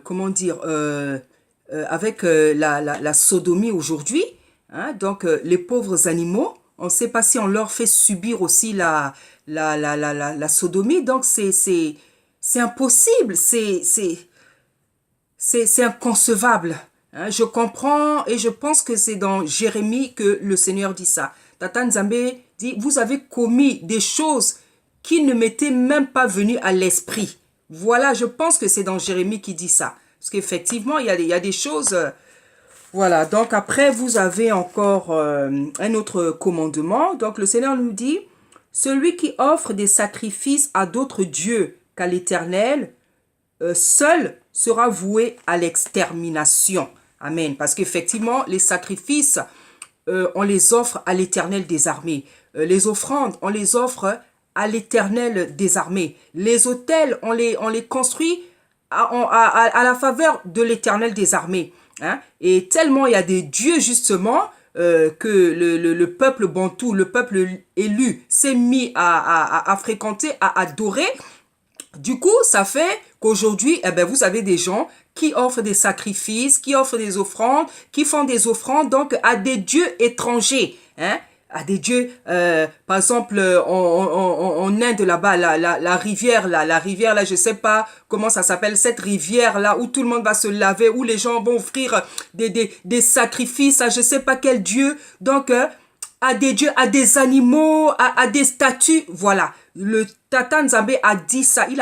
comment dire, avec la sodomie aujourd'hui, hein, donc les pauvres animaux, on ne sait pas si on leur fait subir aussi la sodomie, donc c'est impossible, c'est inconcevable. Hein. Je comprends et je pense que c'est dans Jérémie que le Seigneur dit ça. Tata Nzambe dit, vous avez commis des choses qui ne m'étaient même pas venues à l'esprit. Voilà, je pense que c'est dans Jérémie qui dit ça. Parce qu'effectivement, il y a des choses... voilà, donc après, vous avez encore un autre commandement. Donc le Seigneur nous dit, celui qui offre des sacrifices à d'autres dieux qu'à l'Éternel, seul sera voué à l'extermination. Amen. Parce qu'effectivement, les sacrifices, on les offre à l'Éternel des armées. Les offrandes, on les offre à l'Éternel des armées. Les autels, on les construit à la faveur de l'Éternel des armées. Hein? Et tellement il y a des dieux, justement, que le peuple bantou, le peuple élu, s'est mis à fréquenter, à adorer. Du coup, ça fait qu'aujourd'hui, eh ben, vous avez des gens qui offrent des sacrifices, qui offrent des offrandes, qui font des offrandes donc à des dieux étrangers, hein, à des dieux, par exemple, en Inde là-bas, la rivière là, je sais pas comment ça s'appelle, cette rivière là où tout le monde va se laver, où les gens vont offrir des sacrifices à je sais pas quel dieu, donc à des dieux, à des animaux, à des statues, voilà. Le Tata Nzambe a dit ça, il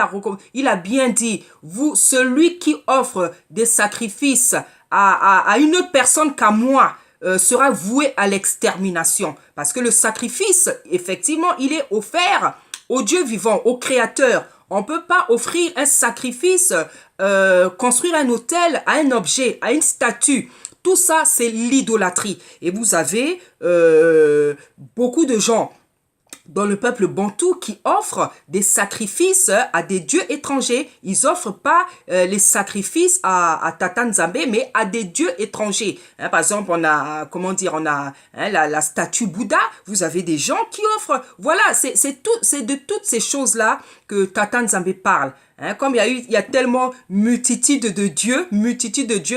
a bien dit, vous, celui qui offre des sacrifices à une autre personne qu'à moi, sera voué à l'extermination. Parce que le sacrifice, effectivement, il est offert au Dieu vivant, au Créateur. On ne peut pas offrir un sacrifice, construire un autel à un objet, à une statue. Tout ça, c'est l'idolâtrie. Et vous avez beaucoup de gens dans le peuple bantou qui offrent des sacrifices à des dieux étrangers. Ils offrent pas les sacrifices à Tata Nzambe, mais à des dieux étrangers. Hein, par exemple, on a, comment dire, on a hein, la statue Bouddha. Vous avez des gens qui offrent. Voilà, c'est de toutes ces choses-là que Tata Nzambe parle. Hein, comme il y a tellement multitude de dieux,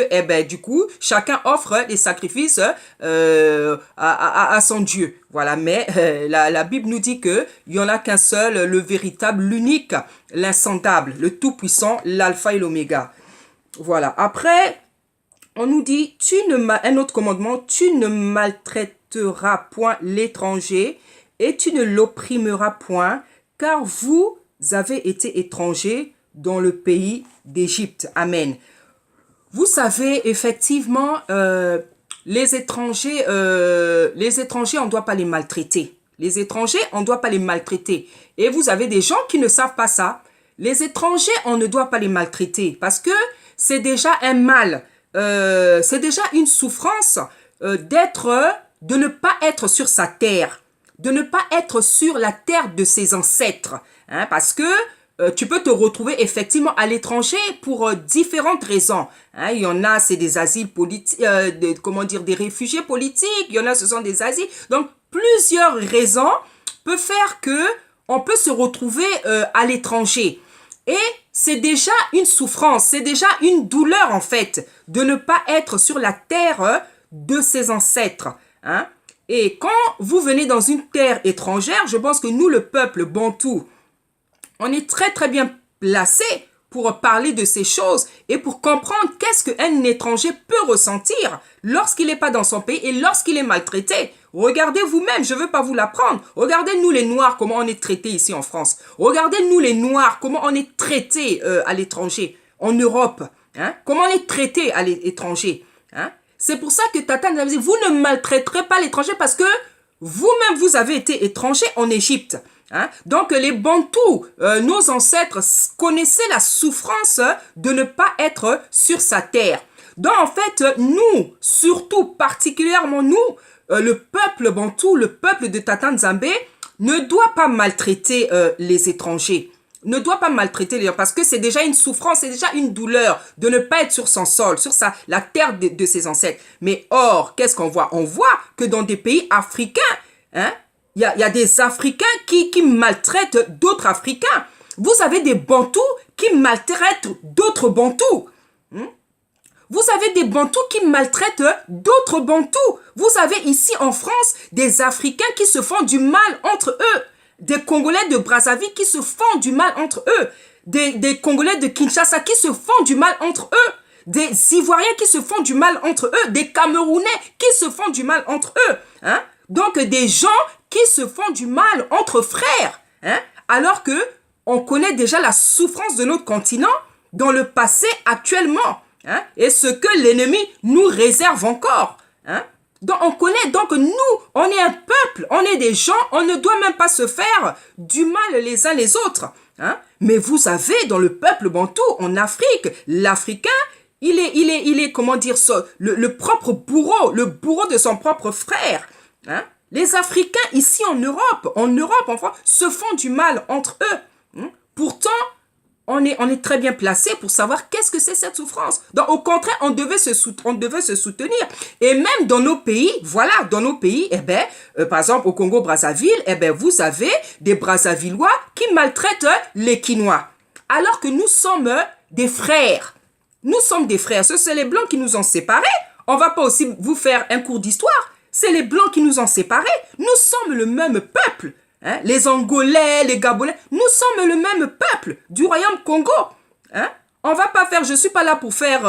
eh ben du coup, chacun offre des sacrifices à son Dieu. Voilà, mais la Bible nous dit que il y en a qu'un seul, le véritable, l'unique, l'insondable, le tout-puissant, l'alpha et l'oméga. Voilà. Après, on nous dit, un autre commandement, tu ne maltraiteras point l'étranger et tu ne l'opprimeras point, car vous avez été étrangers dans le pays d'Égypte. Amen. Vous savez, effectivement, les étrangers, on ne doit pas les maltraiter. Les étrangers, on ne doit pas les maltraiter. Et vous avez des gens qui ne savent pas ça. Les étrangers, on ne doit pas les maltraiter parce que c'est déjà un mal. C'est déjà une souffrance de ne pas être sur sa terre, de ne pas être sur la terre de ses ancêtres. Hein, parce que tu peux te retrouver effectivement à l'étranger pour différentes raisons. Hein, il y en a, c'est des asiles politiques, comment dire, des réfugiés politiques. Il y en a, ce sont des asiles. Donc, plusieurs raisons peuvent faire que on peut se retrouver à l'étranger. Et c'est déjà une souffrance, c'est déjà une douleur en fait de ne pas être sur la terre de ses ancêtres. Hein. Et quand vous venez dans une terre étrangère, je pense que nous, le peuple bantou, on est très très bien placé pour parler de ces choses et pour comprendre qu'est-ce qu'un étranger peut ressentir lorsqu'il n'est pas dans son pays et lorsqu'il est maltraité. Regardez vous-même, je ne veux pas vous l'apprendre. Regardez-nous les Noirs, comment on est traités ici en France. Regardez-nous les Noirs, comment on est traités à l'étranger, en Europe. Hein? Comment on est traités à l'étranger. Hein? C'est pour ça que Tata nous a dit, vous ne maltraiterez pas l'étranger parce que vous-même, vous avez été étranger en Égypte. Hein? Donc les Bantous, nos ancêtres connaissaient la souffrance de ne pas être sur sa terre. Donc en fait, nous, surtout particulièrement nous, le peuple Bantou, le peuple de Tata Nzambe, ne doit pas maltraiter les étrangers. Ne doit pas maltraiter les gens parce que c'est déjà une souffrance, c'est déjà une douleur de ne pas être sur son sol, sur la terre de ses ancêtres. Mais or, qu'est-ce qu'on voit? On voit que dans des pays africains, hein, il y a des Africains qui maltraitent d'autres Africains. Vous avez des Bantous qui maltraitent d'autres Bantous. Vous avez des Bantous qui maltraitent d'autres Bantous. Vous avez ici en France des Africains qui se font du mal entre eux. Des Congolais de Brazzaville qui se font du mal entre eux. Des Congolais de Kinshasa qui se font du mal entre eux. Des Ivoiriens qui se font du mal entre eux. Des Camerounais qui se font du mal entre eux. Donc des gens qui se font du mal entre frères. Alors que on connaît déjà la souffrance de notre continent dans le passé actuellement. Et ce que l'ennemi nous réserve encore. Donc on connaît, donc nous, on est un peuple, on est des gens, on ne doit même pas se faire du mal les uns les autres. Mais vous avez dans le peuple bantou, en Afrique, l'Africain, il est, comment dire ça, le propre bourreau, le bourreau de son propre frère. Les Africains ici en Europe, en France, se font du mal entre eux. Pourtant, on est très bien placé pour savoir qu'est-ce que c'est cette souffrance. Donc, au contraire, on devait se soutenir. Et même dans nos pays, voilà, dans nos pays, par exemple, au Congo-Brazzaville, vous avez des Brazzavillois qui maltraitent les Quinois. Alors que nous sommes des frères. Nous sommes des frères. Ce sont les Blancs qui nous ont séparés. On va pas aussi vous faire un cours d'histoire. C'est les Blancs qui nous ont séparés. Nous sommes le même peuple. Les Angolais, les Gabonais, nous sommes le même peuple du royaume Congo. On va pas faire, je suis pas là pour faire,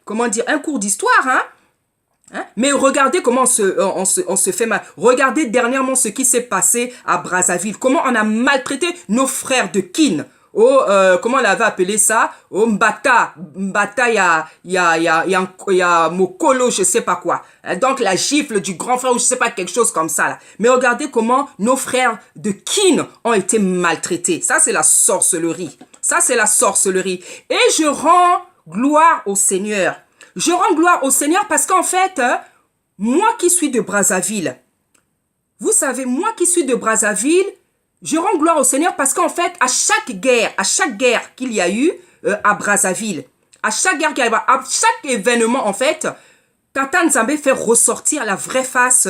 comment dire, un cours d'histoire. Mais regardez comment on se fait mal. Regardez dernièrement ce qui s'est passé à Brazzaville. Comment on a maltraité nos frères de kin. Comment on avait appelé ça? Mbata, il y a Mokolo, je sais pas quoi. Donc la gifle du grand frère ou je sais pas, quelque chose comme ça là. Mais regardez comment nos frères de kin ont été maltraités. Ça c'est la sorcellerie. Ça c'est la sorcellerie. Et je rends gloire au Seigneur. Je rends gloire au Seigneur parce qu'en fait, moi qui suis de Brazzaville, vous savez, moi qui suis de Brazzaville, je rends gloire au Seigneur parce qu'en fait, à chaque guerre qu'il y a eu à Brazzaville, à chaque événement, en fait, Tata Nzambe fait ressortir la vraie face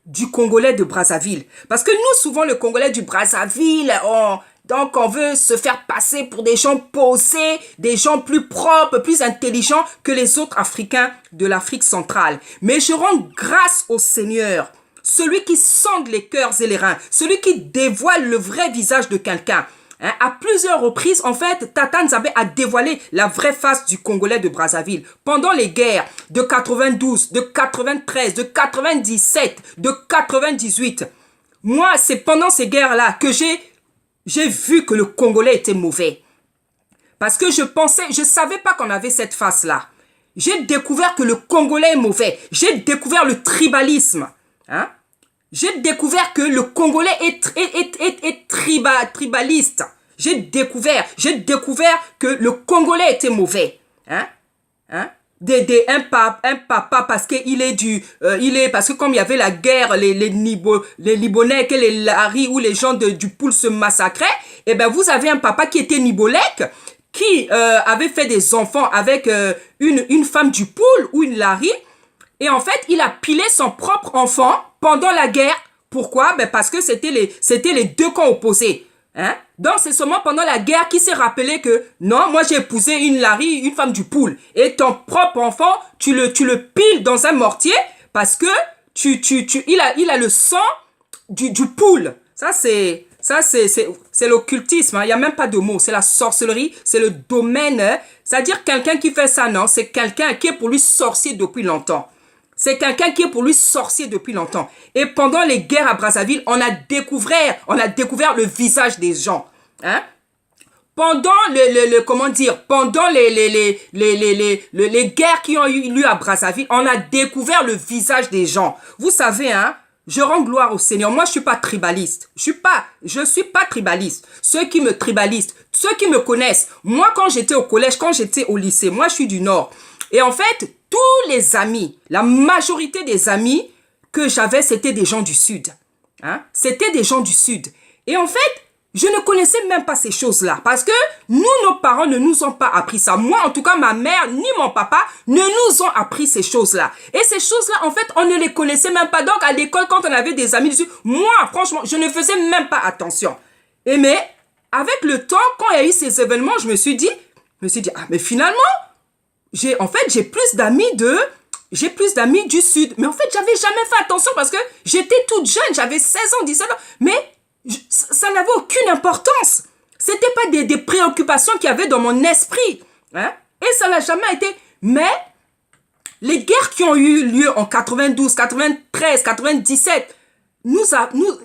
du Congolais de Brazzaville. Parce que nous, souvent, le Congolais du Brazzaville, donc on veut se faire passer pour des gens posés, des gens plus propres, plus intelligents que les autres Africains de l'Afrique centrale. Mais je rends grâce au Seigneur. Celui qui sonde les cœurs et les reins, celui qui dévoile le vrai visage de quelqu'un. À plusieurs reprises, en fait, Tata Nzambe a dévoilé la vraie face du Congolais de Brazzaville. Pendant les guerres de 92, de 93, de 97, de 98. Moi, c'est pendant ces guerres-là que j'ai vu que le Congolais était mauvais. Parce que je savais pas qu'on avait cette face-là. J'ai découvert que le Congolais est mauvais. J'ai découvert le tribalisme. J'ai découvert que le Congolais est tribaliste. J'ai découvert que le Congolais était mauvais. Un papa parce qu'il est parce que comme il y avait la guerre, les Libonais, que les Lari ou les gens du Poul se massacraient, et ben vous avez un papa qui était Nibolek, qui avait fait des enfants avec une femme du Poul ou une Lari. Et en fait, il a pilé son propre enfant pendant la guerre. Pourquoi? Ben parce que c'était les deux camps opposés. Donc, c'est seulement pendant la guerre qu'il s'est rappelé que non, moi j'ai épousé une Lari, une femme du Poul. Et ton propre enfant, tu le piles dans un mortier parce que il a le sang du Poul. Ça, c'est l'occultisme. Il n'y a même pas de mots. C'est la sorcellerie. C'est le domaine. C'est-à-dire quelqu'un qui fait ça, non? C'est quelqu'un qui est pour lui sorcier depuis longtemps. C'est quelqu'un qui est pour lui sorcier depuis longtemps. Et pendant les guerres à Brazzaville, on a découvert le visage des gens. Pendant pendant les guerres qui ont eu lieu à Brazzaville, on a découvert le visage des gens. Vous savez, je rends gloire au Seigneur. Moi, je suis pas tribaliste. Je suis pas tribaliste. Ceux qui me tribalisent, ceux qui me connaissent. Moi, quand j'étais au collège, quand j'étais au lycée, moi, je suis du Nord. Et en fait, tous les amis, la majorité des amis que j'avais, c'était des gens du Sud. C'était des gens du Sud. Et en fait, je ne connaissais même pas ces choses-là. Parce que nous, nos parents ne nous ont pas appris ça. Moi, en tout cas, ma mère ni mon papa ne nous ont appris ces choses-là. Et ces choses-là, en fait, on ne les connaissait même pas. Donc, à l'école, quand on avait des amis du Sud, moi, franchement, je ne faisais même pas attention. Et mais, avec le temps, quand il y a eu ces événements, je me suis dit, ah, mais finalement, j'ai j'ai plus d'amis du Sud. Mais en fait, j'avais jamais fait attention parce que j'étais toute jeune, j'avais 16 ans, 17 ans. Mais ça n'avait aucune importance. C'était pas des préoccupations qu'il y avait dans mon esprit. Hein? Et ça n'a jamais été. Mais les guerres qui ont eu lieu en 92, 93, 97,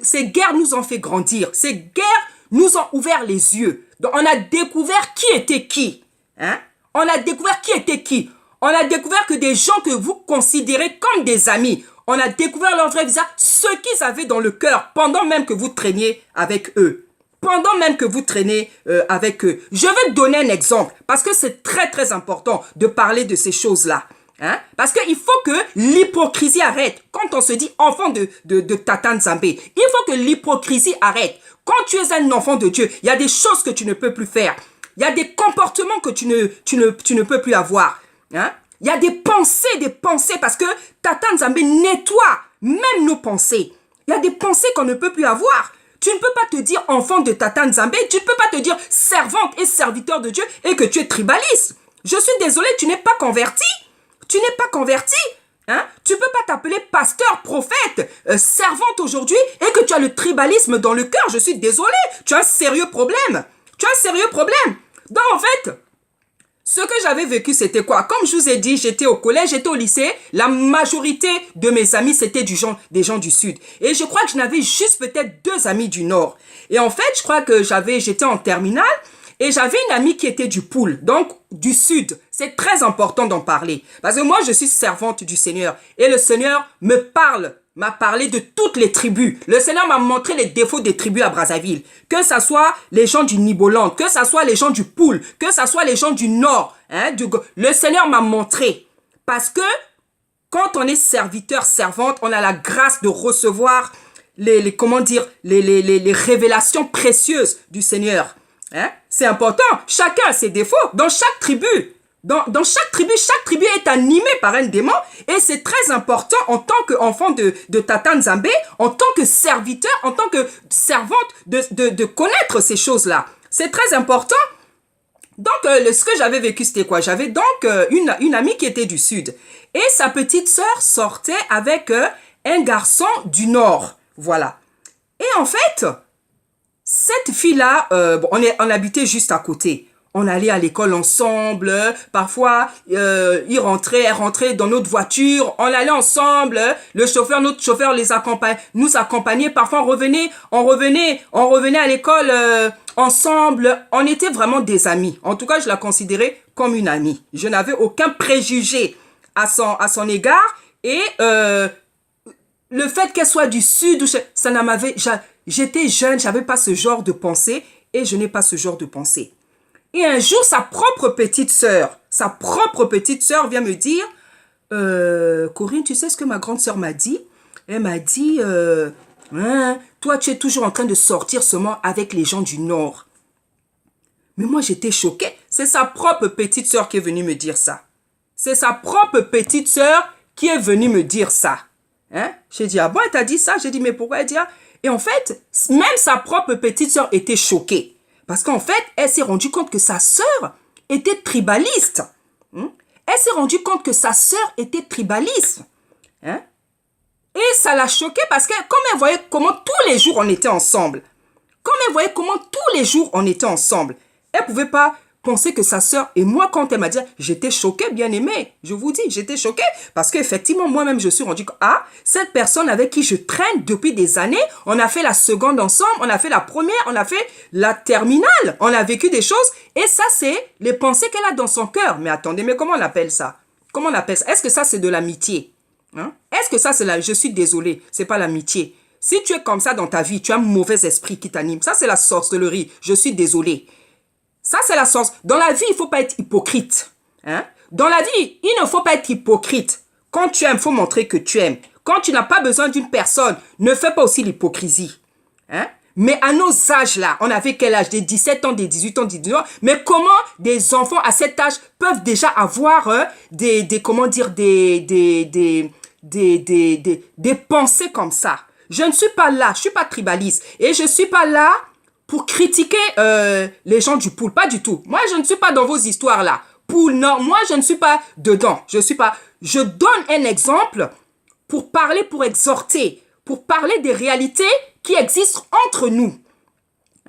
ces guerres nous ont fait grandir. Ces guerres nous ont ouvert les yeux. Donc, on a découvert qui était qui. Hein? On a découvert qui était qui. On a découvert que des gens que vous considérez comme des amis, on a découvert leur vrai visage, ce qu'ils avaient dans le cœur, pendant même que vous traîniez avec eux. Pendant même que vous traînez avec eux. Je vais te donner un exemple, parce que c'est très très important de parler de ces choses-là. Hein? Parce qu'il faut que l'hypocrisie arrête. Quand on se dit enfant de Tata Nzambe, il faut que l'hypocrisie arrête. Quand tu es un enfant de Dieu, il y a des choses que tu ne peux plus faire. Il y a des comportements que tu ne peux plus avoir. Hein? Il y a des pensées, parce que Tata Nzambe nettoie même nos pensées. Il y a des pensées qu'on ne peut plus avoir. Tu ne peux pas te dire enfant de Tata Nzambe, tu ne peux pas te dire servante et serviteur de Dieu et que tu es tribaliste. Je suis désolé, tu n'es pas converti. Tu n'es pas converti. Hein? Tu ne peux pas t'appeler pasteur, prophète, servante aujourd'hui et que tu as le tribalisme dans le cœur. Je suis désolé, tu as un sérieux problème. Tu as un sérieux problème. Donc en fait, ce que j'avais vécu, c'était quoi? Comme je vous ai dit, j'étais au collège, j'étais au lycée. La majorité de mes amis, c'était des gens du Sud. Et je crois que je n'avais juste peut-être 2 amis du Nord. Et en fait, je crois que j'étais en terminale et j'avais une amie qui était du Poul, donc du Sud. C'est très important d'en parler. Parce que moi, je suis servante du Seigneur. Et le Seigneur m'a parlé de toutes les tribus. Le Seigneur m'a montré les défauts des tribus à Brazzaville. Que ça soit les gens du Niboland, que ça soit les gens du Poul, que ça soit les gens du Nord. Hein, le Seigneur m'a montré. Parce que quand on est serviteur, servante, on a la grâce de recevoir les révélations précieuses du Seigneur. Hein? C'est important. Chacun a ses défauts. Dans chaque tribu, chaque tribu est animée par un démon et c'est très important en tant qu'enfant de Tata Nzambe, en tant que serviteur, en tant que servante de connaître ces choses-là. C'est très important. Donc, ce que j'avais vécu, c'était quoi? J'avais donc une amie qui était du Sud et sa petite sœur sortait avec un garçon du Nord. Voilà. Et en fait, cette fille-là, on habitait juste à côté. On allait à l'école ensemble. Parfois, elle rentrait dans notre voiture. On allait ensemble. Notre chauffeur nous accompagnait. Parfois, on revenait à l'école ensemble. On était vraiment des amis. En tout cas, je la considérais comme une amie. Je n'avais aucun préjugé à son égard. Et le fait qu'elle soit du Sud, j'étais jeune, j'avais pas ce genre de pensée et je n'ai pas ce genre de pensée. Et un jour, sa propre petite sœur vient me dire, Corinne, tu sais ce que ma grande sœur m'a dit? Elle m'a dit, toi, tu es toujours en train de sortir seulement avec les gens du Nord. Mais moi, j'étais choquée. C'est sa propre petite sœur qui est venue me dire ça. C'est sa propre petite sœur qui est venue me dire ça. Hein? J'ai dit, ah bon, elle t'a dit ça? J'ai dit, mais pourquoi elle dit ça? Et en fait, même sa propre petite sœur était choquée. Parce qu'en fait, elle s'est rendue compte que sa sœur était tribaliste. Elle s'est rendue compte que sa sœur était tribaliste. Hein? Et ça l'a choquée parce que comme elle voyait comment tous les jours on était ensemble, elle ne pouvait pas penser que sa sœur, et moi quand elle m'a dit, j'étais choquée, bien aimée, je vous dis, j'étais choquée, parce qu'effectivement, moi-même, je suis rendue, cette personne avec qui je traîne depuis des années, on a fait la seconde ensemble, on a fait la première, on a fait la terminale, on a vécu des choses, et ça, c'est les pensées qu'elle a dans son cœur. Mais attendez, mais comment on appelle ça? Comment on appelle ça? Est-ce que ça, c'est de l'amitié? Hein? Est-ce que ça, je suis désolée, c'est pas l'amitié. Si tu es comme ça dans ta vie, tu as un mauvais esprit qui t'anime, ça, c'est la sorcellerie, je suis désolée. Ça, c'est la sorte. Dans la vie, il ne faut pas être hypocrite. Hein? Dans la vie, il ne faut pas être hypocrite. Quand tu aimes, il faut montrer que tu aimes. Quand tu n'as pas besoin d'une personne, ne fais pas aussi l'hypocrisie. Hein? Mais à nos âges-là, on avait quel âge? Des 17 ans, des 18 ans, des 19 ans. Mais comment des enfants à cet âge peuvent déjà avoir des pensées comme ça? Je ne suis pas là, je ne suis pas tribaliste. Et je ne suis pas là pour critiquer les gens du Poul, pas du tout. Moi, je ne suis pas dans vos histoires là. poule. Non, moi, je ne suis pas dedans. Je donne un exemple pour parler, pour exhorter, pour parler des réalités qui existent entre nous.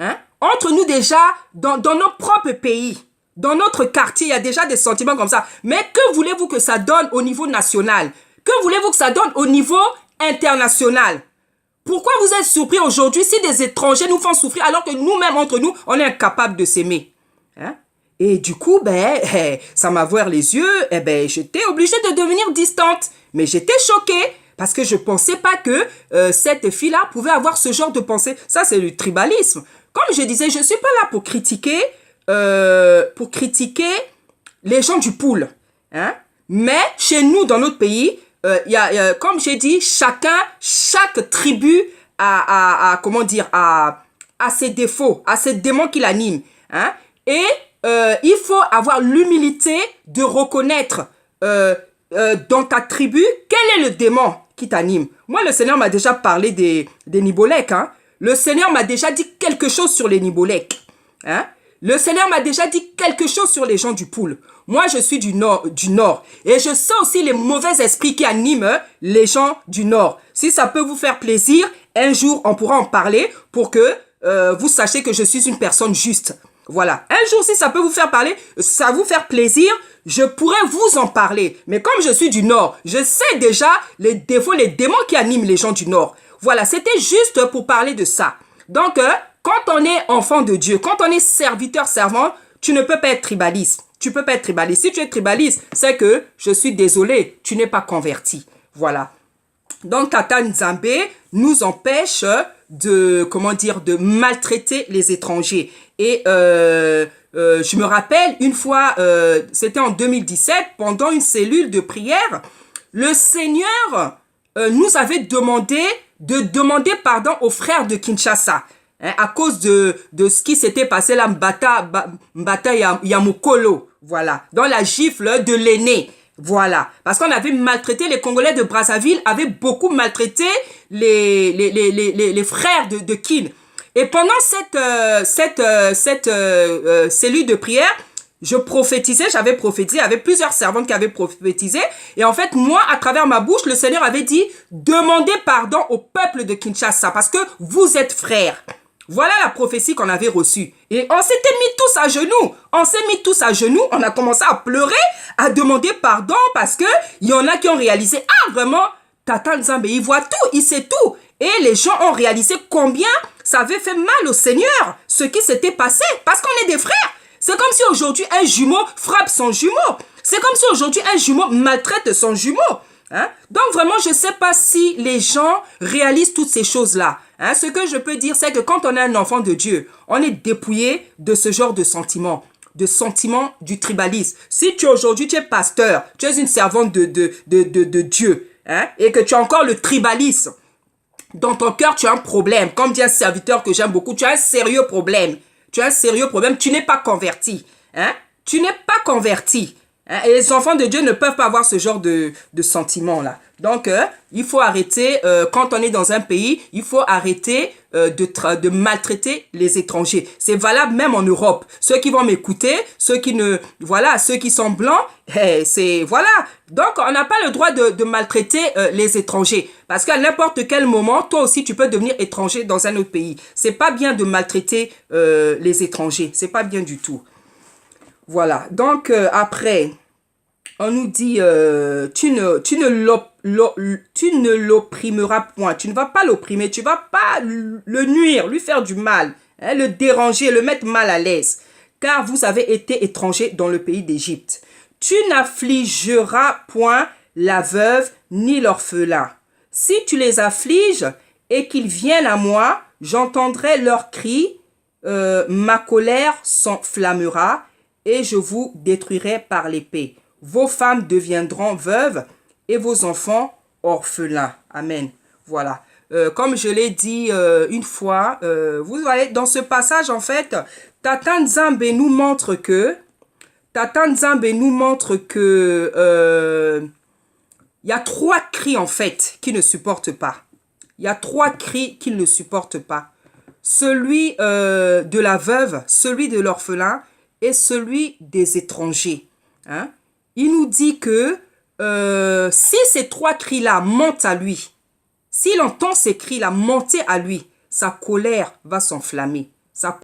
Hein? Entre nous déjà, dans nos propres pays, dans notre quartier, il y a déjà des sentiments comme ça. Mais que voulez-vous que ça donne au niveau national? Que voulez-vous que ça donne au niveau international? Pourquoi vous êtes surpris aujourd'hui si des étrangers nous font souffrir alors que nous-mêmes, entre nous, on est incapables de s'aimer? Hein? Et du coup, ça m'a ouvert les yeux, j'étais obligée de devenir distante. Mais j'étais choquée parce que je ne pensais pas que cette fille-là pouvait avoir ce genre de pensée. Ça, c'est le tribalisme. Comme je disais, je ne suis pas là pour critiquer les gens du poule. Hein? Mais chez nous, dans notre pays, comme j'ai dit, chaque tribu a ses défauts, a ses démons qui l'animent. Hein? Et il faut avoir l'humilité de reconnaître dans ta tribu quel est le démon qui t'anime. Moi, le Seigneur m'a déjà parlé des Nibolèques. Hein? Le Seigneur m'a déjà dit quelque chose sur les Nibolèques. Hein? Le Seigneur m'a déjà dit quelque chose sur les gens du poule. Moi, je suis du nord. Et je sais aussi les mauvais esprits qui animent les gens du nord. Si ça peut vous faire plaisir, un jour, on pourra en parler pour que vous sachiez que je suis une personne juste. Voilà. Un jour, si ça peut vous faire plaisir, je pourrais vous en parler. Mais comme je suis du nord, je sais déjà les défauts, les démons qui animent les gens du nord. Voilà, c'était juste pour parler de ça. Donc, quand on est enfant de Dieu, quand on est serviteur, servant, tu ne peux pas être tribaliste. Tu peux pas être tribaliste. Si tu es tribaliste, c'est que, je suis désolé, tu n'es pas converti. Voilà. Donc, Tata Nzambe nous empêche de maltraiter les étrangers. Et je me rappelle, une fois, c'était en 2017, pendant une cellule de prière, le Seigneur nous avait demandé de demander pardon aux frères de Kinshasa. Hein, à cause de ce qui s'était passé là, Mbata Yamukolo, voilà, dans la gifle de l'aîné, voilà, parce qu'on avait maltraité, les Congolais de Brazzaville avaient beaucoup maltraité les frères de Kin. Et pendant cette cellule de prière, j'avais prophétisé, il y avait plusieurs servantes qui avaient prophétisé, et en fait, moi, à travers ma bouche, le Seigneur avait dit, demandez pardon au peuple de Kinshasa, parce que vous êtes frères. Voilà la prophétie qu'on avait reçue. Et on s'était mis tous à genoux. On a commencé à pleurer, à demander pardon parce que il y en a qui ont réalisé, ah vraiment, Tata Nzambe, il voit tout, il sait tout. Et les gens ont réalisé combien ça avait fait mal au Seigneur, ce qui s'était passé, parce qu'on est des frères. C'est comme si aujourd'hui un jumeau frappe son jumeau. C'est comme si aujourd'hui un jumeau maltraite son jumeau. Hein? Donc vraiment, je ne sais pas si les gens réalisent toutes ces choses-là. Hein? Ce que je peux dire, c'est que quand on est un enfant de Dieu, on est dépouillé de ce genre de sentiments du tribalisme. Si aujourd'hui tu es pasteur, tu es une servante de Dieu, hein? Et que tu as encore le tribalisme, dans ton cœur tu as un problème. Comme dit un serviteur que j'aime beaucoup, tu as un sérieux problème. Tu n'es pas converti. Hein? Tu n'es pas converti. Et les enfants de Dieu ne peuvent pas avoir ce genre de sentiments-là. Donc, il faut arrêter, quand on est dans un pays, il faut arrêter de maltraiter les étrangers. C'est valable même en Europe. Ceux qui vont m'écouter, ceux qui sont blancs, voilà. Donc, on n'a pas le droit de maltraiter les étrangers. Parce qu'à n'importe quel moment, toi aussi, tu peux devenir étranger dans un autre pays. C'est pas bien de maltraiter les étrangers. C'est pas bien du tout. Voilà, donc après, on nous dit, tu ne l'opprimeras point, tu ne vas pas l'opprimer, tu ne vas pas le nuire, lui faire du mal, hein, le déranger, le mettre mal à l'aise, car vous avez été étrangers dans le pays d'Égypte. Tu n'affligeras point la veuve ni l'orphelin. Si tu les affliges et qu'ils viennent à moi, j'entendrai leurs cris, ma colère s'enflammera, et je vous détruirai par l'épée. Vos femmes deviendront veuves et vos enfants orphelins. Amen. Voilà. Comme je l'ai dit une fois, vous voyez, dans ce passage, en fait, Tata Nzambe nous montre que il y a 3 cris, en fait, qui ne supportent pas. Il y a 3 cris qu'il ne supporte pas. Celui de la veuve, celui de l'orphelin, et celui des étrangers. hein, il nous dit que si ces trois cris-là montent à lui, s'il entend ces cris-là monter à lui, sa colère va s'enflammer.